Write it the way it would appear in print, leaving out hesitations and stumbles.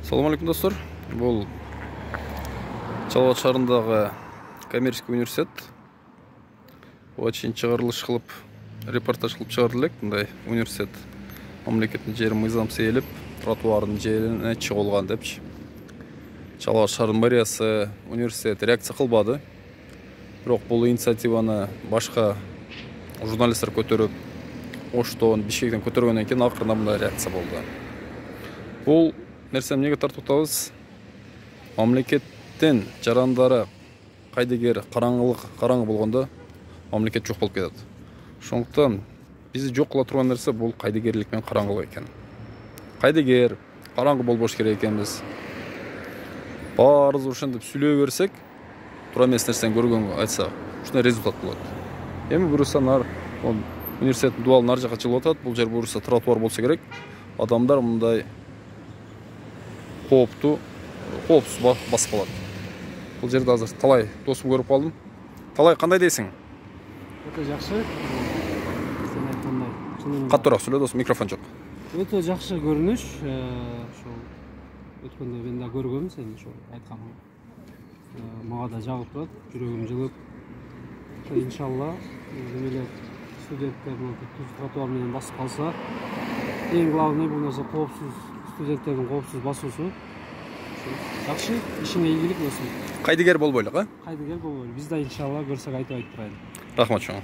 Салам алейкум достор. Бұл Чалабат шаарындагы коммерческий университет. Очень чыгарылыш кылып, репортаж кылып чыгарды элек. Мындай университет мамлекеттин жери мыйзам сейилип, тротуардын жерине чыгылган депчи. Чалабат шаарынын мэриясы университет реакция кылбады. Бирок бул инициативаны башка журналисттер көтөрүп, Оштон, Бишкектен көтөргөндөн кийин акырында мындай реакция болду. Бул нерсе эмнеге тартып атабыз? Мамлекеттин жарандары кайдыгер караңгы болгондо мамлекет жок болуп кетет. Ошондуктан бизди жок кыла турган нерсе бул кайдыгерлик менен караңгылык экен. Кайдыгер караңгы болбош керек экенбиз. Баарыбыз ошентип сүйлөй берсек, туура эмес нерсени көргөнгө айтсак, ушундай результат болот. Эми буюрса университеттин дубалын ар жака чыгып атат. Бул жер буюрса тротуар болсо керек. Адамдар мындай коопсуз басып калат. Бул жерде азыр талай досум көрүп калдым. Талай кандай дейсиң? Өтө жакшы. Сен айткандай. Каттыраак сүйлө досум, микрофон жок. Өтө жакшы көрүнүш. Ошол өткөндө мен да көргөм сен ошол айтканың. Мага да жагып турат, жүрөгүм жылып. Иншалла, эмелер студенттер түз тротуар менен басып калса, эң главный бул нерсе коопсуз студенттердин коопсуз басуусу. Жакшы, ишиңе ийгилик болсун. Кайдыгер болбойлук, Кайдыгер болбойлу. Биз да иншалла көрсөк айтып турайлы. Рахмат чоң.